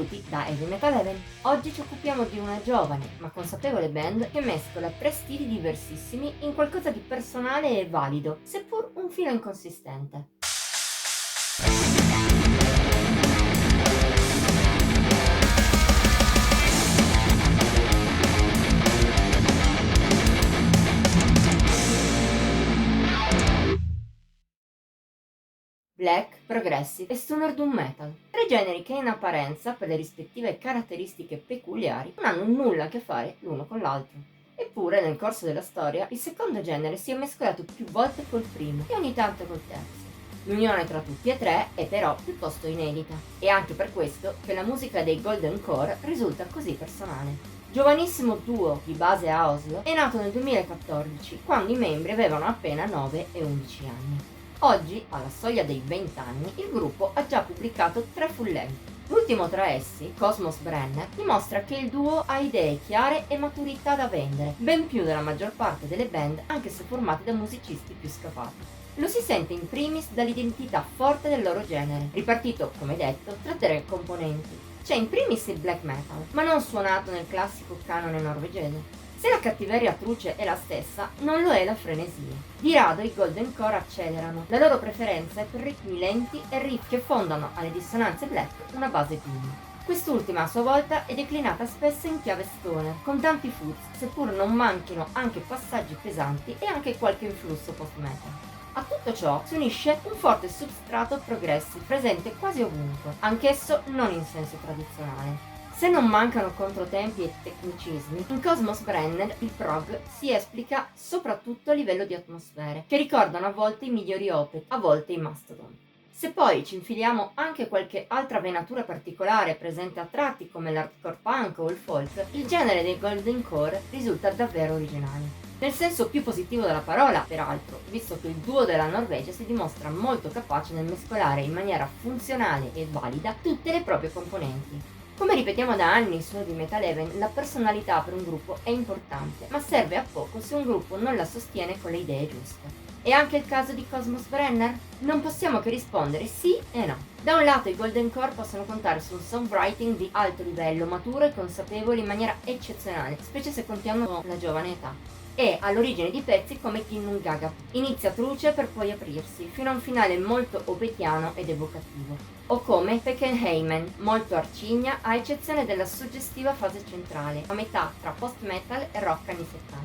voluti da Heavy Metal Heaven. Oggi ci occupiamo di una giovane ma consapevole band che mescola tre stili diversissimi in qualcosa di personale e valido, seppur un filo inconsistente. Black, progressive e stoner doom metal. Tre generi che in apparenza, per le rispettive caratteristiche peculiari, non hanno nulla a che fare l'uno con l'altro. Eppure, nel corso della storia, il secondo genere si è mescolato più volte col primo e ogni tanto col terzo. L'unione tra tutti e tre è però piuttosto inedita, e anche per questo che la musica dei Golden Core risulta così personale. Giovanissimo duo di base a Oslo, è nato nel 2014, quando i membri avevano appena 9 e 11 anni. Oggi, alla soglia dei 20 anni, il gruppo ha già pubblicato 3 full length. L'ultimo tra essi, Cosmos Brenner, dimostra che il duo ha idee chiare e maturità da vendere, ben più della maggior parte delle band, anche se formate da musicisti più scafati. Lo si sente in primis dall'identità forte del loro genere, ripartito, come detto, tra 3 componenti. C'è in primis il black metal, ma non suonato nel classico canone norvegese. Se la cattiveria truce è la stessa, non lo è la frenesia. Di rado i Golden Core accelerano, la loro preferenza è per ritmi lenti e riff che fondano alle dissonanze black una base doom. Quest'ultima a sua volta è declinata spesso in chiave stoner, con tanti fuzz, seppur non manchino anche passaggi pesanti e anche qualche influsso post-metal. A tutto ciò si unisce un forte substrato progressive presente quasi ovunque, anch'esso non in senso tradizionale. Se non mancano controtempi e tecnicismi, in Cosmos Brenner il prog si esplica soprattutto a livello di atmosfere, che ricordano a volte i migliori Opeth, a volte i Mastodon. Se poi ci infiliamo anche qualche altra venatura particolare presente a tratti come l'hardcore punk o il folk, il genere dei Golden Core risulta davvero originale. Nel senso più positivo della parola, peraltro, visto che il duo della Norvegia si dimostra molto capace nel mescolare in maniera funzionale e valida tutte le proprie componenti. Come ripetiamo da anni su Heavy Metal Heaven, la personalità per un gruppo è importante, ma serve a poco se un gruppo non la sostiene con le idee giuste. E anche il caso di Cosmos Brenner? Non possiamo che rispondere sì e no. Da un lato i Golden Core possono contare su un songwriting di alto livello, maturo e consapevole in maniera eccezionale, specie se contiamo la giovane età. È all'origine di pezzi come Kinnun Gaga. Inizia truce per poi aprirsi, fino a un finale molto obetiano ed evocativo. O come Peckenheimen, molto arcigna a eccezione della suggestiva fase centrale, a metà tra post-metal e rock anni 70.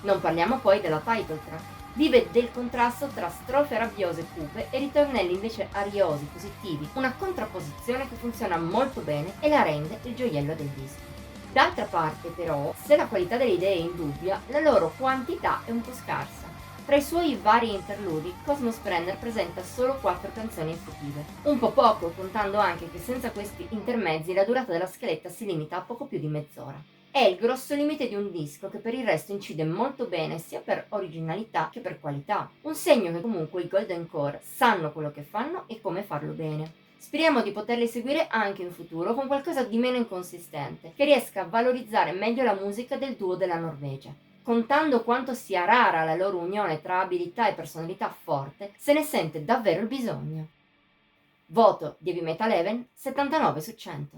Non parliamo poi della title track. Vive del contrasto tra strofe rabbiose e cupe e ritornelli invece ariosi, positivi, una contrapposizione che funziona molto bene e la rende il gioiello del disco. D'altra parte, però, se la qualità delle idee è indubbia, la loro quantità è un po' scarsa. Tra i suoi vari interludi, Cosmos Brenner presenta solo 4 canzoni effettive. Un po' poco, contando anche che senza questi intermezzi la durata della scaletta si limita a poco più di mezz'ora. È il grosso limite di un disco che per il resto incide molto bene sia per originalità che per qualità. Un segno che comunque i Golden Core sanno quello che fanno e come farlo bene. Speriamo di poterli seguire anche in futuro con qualcosa di meno inconsistente, che riesca a valorizzare meglio la musica del duo della Norvegia. Contando quanto sia rara la loro unione tra abilità e personalità forte, se ne sente davvero il bisogno. Voto di Heavy Metal Heaven 79 su 100.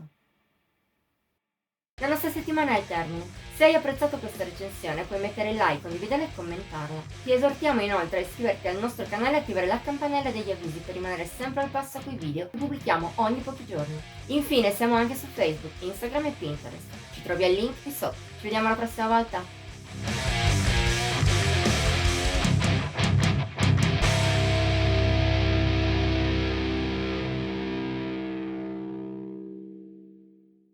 La nostra settimana è al termine. Se hai apprezzato questa recensione puoi mettere like, condividerla e commentarla. Ti esortiamo inoltre a iscriverti al nostro canale e attivare la campanella degli avvisi per rimanere sempre al passo coi video che pubblichiamo ogni pochi giorni. Infine siamo anche su Facebook, Instagram e Pinterest. Ci trovi al link qui sotto. Ci vediamo la prossima volta!